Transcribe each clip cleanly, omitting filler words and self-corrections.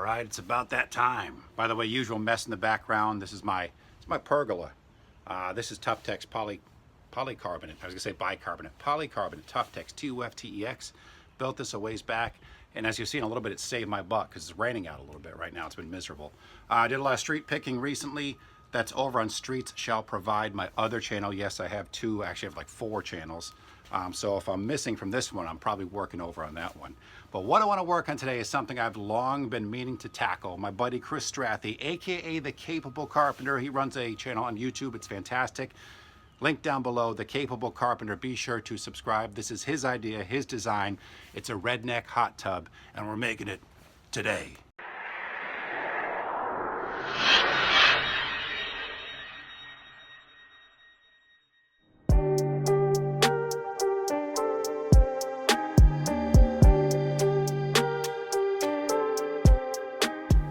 right, it's about that time. By the way, usual mess in the background. This is my pergola. This is Tuftex polycarbonate. I was gonna say bicarbonate. Polycarbonate, Tuftex, TUFTEX. Built this a ways back, and as you've seen a little bit, it saved my butt because it's raining out a little bit right now. It's been miserable. I did a lot of street picking recently. That's over on Streets Shall Provide, my other channel. Yes, I have two, actually I have like 4 channels. So if I'm missing from this one, I'm probably working over on that one. But what I want to work on today is something I've long been meaning to tackle. My buddy Chris Strathy, aka The Capable Carpenter. He runs a channel on YouTube. It's fantastic. Link down below, The Capable Carpenter. Be sure to subscribe. This is his idea, his design. It's a Redneck hot tub, and we're making it today.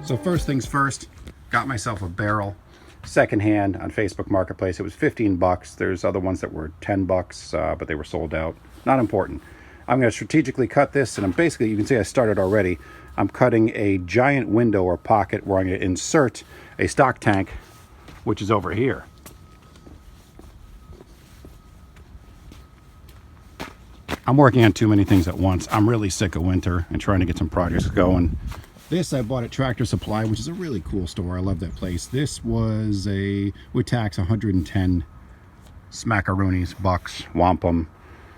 So first things first, got myself a barrel, secondhand on Facebook Marketplace. It was 15 bucks. There's other ones that were 10 bucks, but they were sold out. Not important. I'm going to strategically cut this, and I'm basically, you can see I started already. I'm cutting a giant window or pocket where I'm going to insert a stock tank, which is over here. I'm working on too many things at once. I'm really sick of winter and trying to get some projects going. This I bought at Tractor Supply, which is a really cool store. I love that place. This was with tax, 110 smackaroonies, bucks, wampum,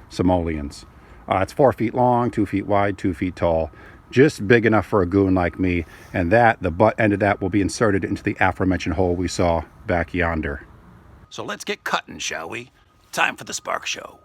simoleons. It's 4 feet long, 2 feet wide, 2 feet tall. Just big enough for a goon like me. And the butt end of that will be inserted into the aforementioned hole we saw back yonder. So let's get cutting, shall we? Time for the spark show.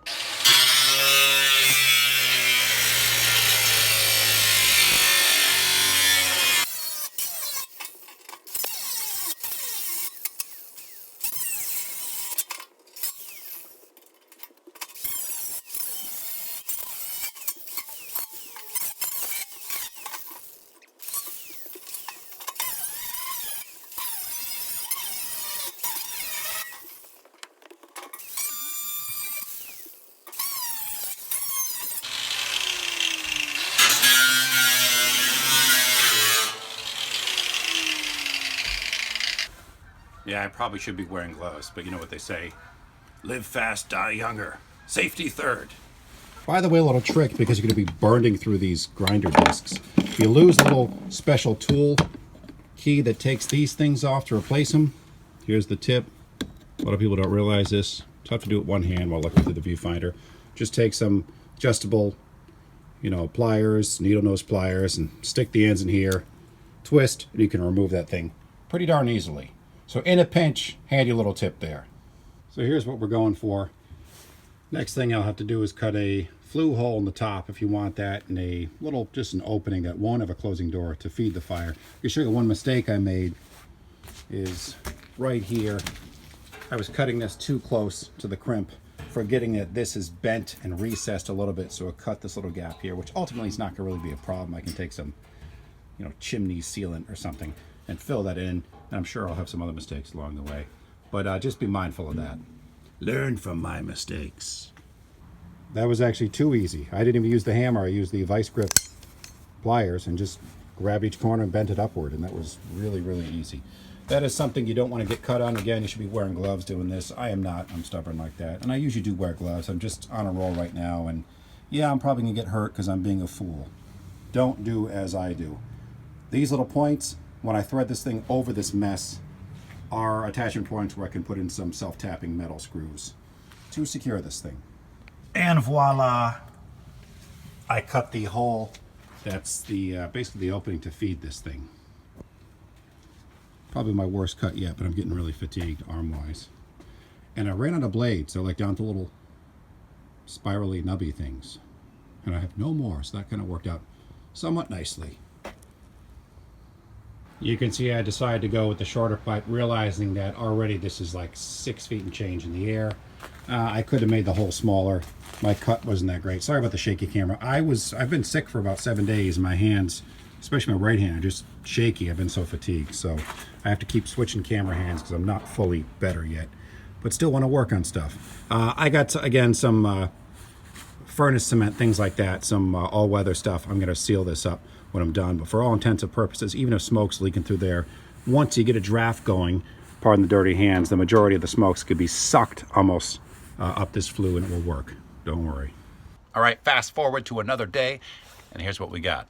Yeah, I probably should be wearing gloves, but you know what they say. Live fast, die younger. Safety third. By the way, a little trick, because you're going to be burning through these grinder discs. If you lose the little special tool key that takes these things off to replace them, here's the tip. A lot of people don't realize this. It's tough to do it one hand while looking through the viewfinder. Just take some adjustable, pliers, needle nose pliers, and stick the ends in here, twist, and you can remove that thing pretty darn easily. So in a pinch, handy little tip there. So here's what we're going for. Next thing I'll have to do is cut a flue hole in the top if you want that, and just an opening that won't have a closing door to feed the fire. I'll show you one mistake I made is right here. I was cutting this too close to the crimp, forgetting that this is bent and recessed a little bit, so it cut this little gap here, which ultimately is not going to really be a problem. I can take some, chimney sealant or something and fill that in, and I'm sure I'll have some other mistakes along the way. But just be mindful of that. Learn from my mistakes. That was actually too easy. I didn't even use the hammer. I used the vice grip pliers and just grabbed each corner and bent it upward, and that was really, really easy. That is something you don't want to get cut on. Again, you should be wearing gloves doing this. I am not. I'm stubborn like that. And I usually do wear gloves. I'm just on a roll right now, and yeah, I'm probably going to get hurt because I'm being a fool. Don't do as I do. These little points, when I thread this thing over this mess, are attachment points where I can put in some self-tapping metal screws to secure this thing. And voila! I cut the hole. That's basically the opening to feed this thing. Probably my worst cut yet, but I'm getting really fatigued arm-wise. And I ran out of blades. They're like down to little spirally nubby things. And I have no more, so that kind of worked out somewhat nicely. You can see I decided to go with the shorter pipe, realizing that already this is like 6 feet and change in the air. I could have made the hole smaller. My cut wasn't that great. Sorry about the shaky camera. I've been sick for about 7 days. My hands, especially my right hand, are just shaky. I've been so fatigued. So I have to keep switching camera hands because I'm not fully better yet. But still want to work on stuff. I got, again, some furnace cement, things like that. Some all-weather stuff. I'm going to seal this up. when I'm done. But for all intents and purposes, even if smoke's leaking through there, once you get a draft going, pardon the dirty hands, the majority of the smokes could be sucked almost up this flue and it will work. Don't worry. All right, fast forward to another day, and here's what we got,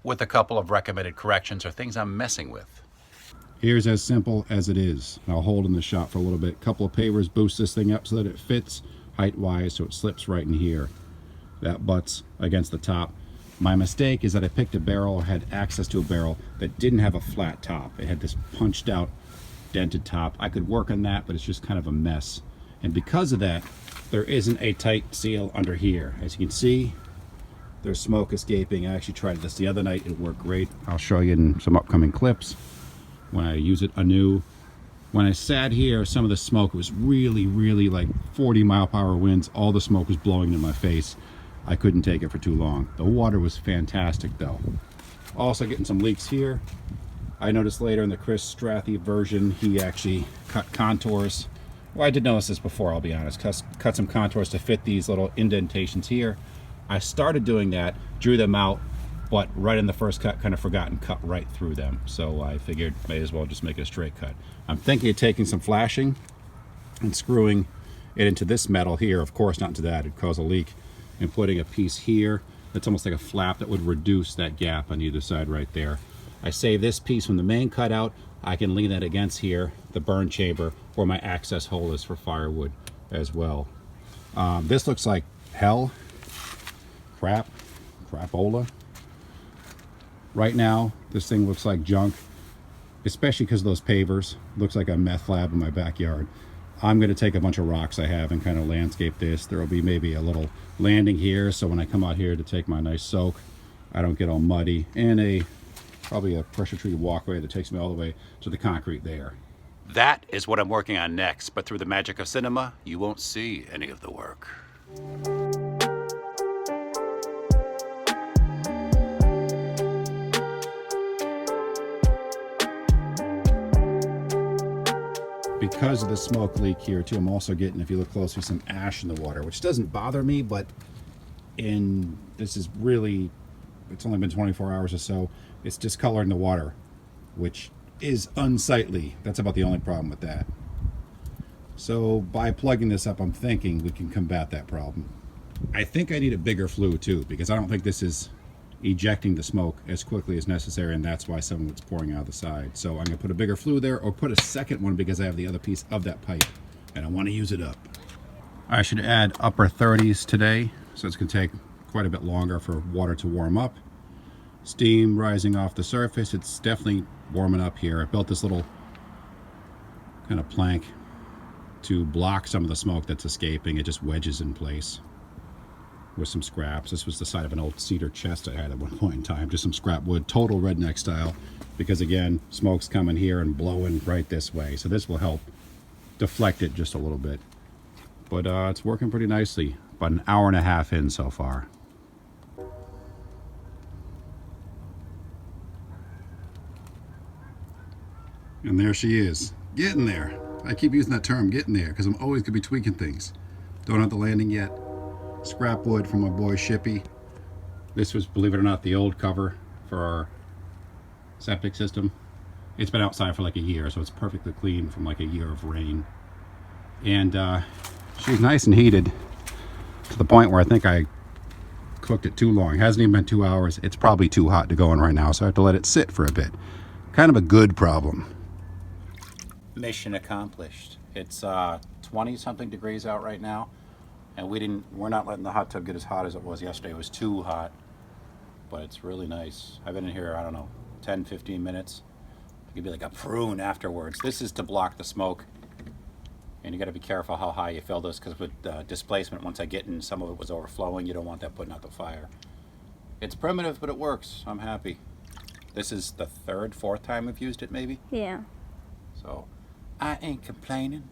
with a couple of recommended corrections or things I'm messing with. Here's as simple as it is. I'll hold in the shot for a little bit. Couple of pavers boost this thing up so that it fits height-wise, so it slips right in here. That butts against the top. My mistake is that I picked a barrel or had access to a barrel that didn't have a flat top. It had this punched out, dented top. I could work on that, but it's just kind of a mess. And because of that, there isn't a tight seal under here. As you can see, there's smoke escaping. I actually tried this the other night. It worked great. I'll show you in some upcoming clips when I use it anew. When I sat here, some of the smoke was really, really like 40-mile-per-hour winds. All the smoke was blowing in my face. I couldn't take it for too long. The water was fantastic though. Also getting some leaks here. I noticed later in the Chris Strathy version, he actually cut contours. Well, I did notice this before, I'll be honest. Cut some contours to fit these little indentations here. I started doing that, drew them out, but right in the first cut, kind of forgot and cut right through them. So I figured may as well just make it a straight cut. I'm thinking of taking some flashing and screwing it into this metal here. Of course, not into that, it'd cause a leak. And putting a piece here that's almost like a flap that would reduce that gap on either side right there. I save this piece from the main cutout. I can lean that against here, the burn chamber, where my access hole is for firewood as well. This looks like hell. Crapola. Right now, this thing looks like junk, especially because of those pavers. Looks like a meth lab in my backyard. I'm going to take a bunch of rocks I have and kind of landscape this. There will be maybe a little landing here, so when I come out here to take my nice soak, I don't get all muddy. And probably a pressure-treated walkway that takes me all the way to the concrete there. That is what I'm working on next, but through the magic of cinema, you won't see any of the work. Because of the smoke leak here too, I'm also getting, if you look closely, some ash in the water, which doesn't bother me, but this is really, it's only been 24 hours or so, it's discoloring the water, which is unsightly. That's about the only problem with that. So by plugging this up, I'm thinking we can combat that problem. I think I need a bigger flue too, because I don't think this is ejecting the smoke as quickly as necessary, and that's why some of it's pouring out of the side. So I'm gonna put a bigger flue there, or put a second one because I have the other piece of that pipe and I want to use it up. I should add upper 30s today, so it's gonna take quite a bit longer for water to warm up. Steam rising off the surface. It's definitely warming up here. I built this little kind of plank to block some of the smoke that's escaping. It just wedges in place with some scraps. This was the side of an old cedar chest I had at one point in time, just some scrap wood, total redneck style, because again, smoke's coming here and blowing right this way. So this will help deflect it just a little bit. But it's working pretty nicely. About an hour and a half in so far. And there she is, getting there. I keep using that term, getting there, because I'm always gonna be tweaking things. Don't have the landing yet. Scrap wood from my boy Shippy. This was, believe it or not, the old cover for our septic system. It's been outside for like a year, so it's perfectly clean from like a year of rain. And she's nice and heated to the point where I think I cooked it too long. It hasn't even been 2 hours. It's probably too hot to go in right now, so I have to let it sit for a bit. Kind of a good problem. Mission accomplished. It's 20 something degrees out right now, and we're not letting the hot tub get as hot as it was yesterday. It was too hot, but it's really nice. I've been in here, I don't know, 10-15 minutes. It could be like a prune afterwards. This is to block the smoke, and you got to be careful how high you fill this, because with displacement, once I get in, some of it was overflowing. You don't want that putting out the fire. It's primitive, but it works. I'm happy. This is the third, fourth time we've used it, maybe. Yeah. So I ain't complaining.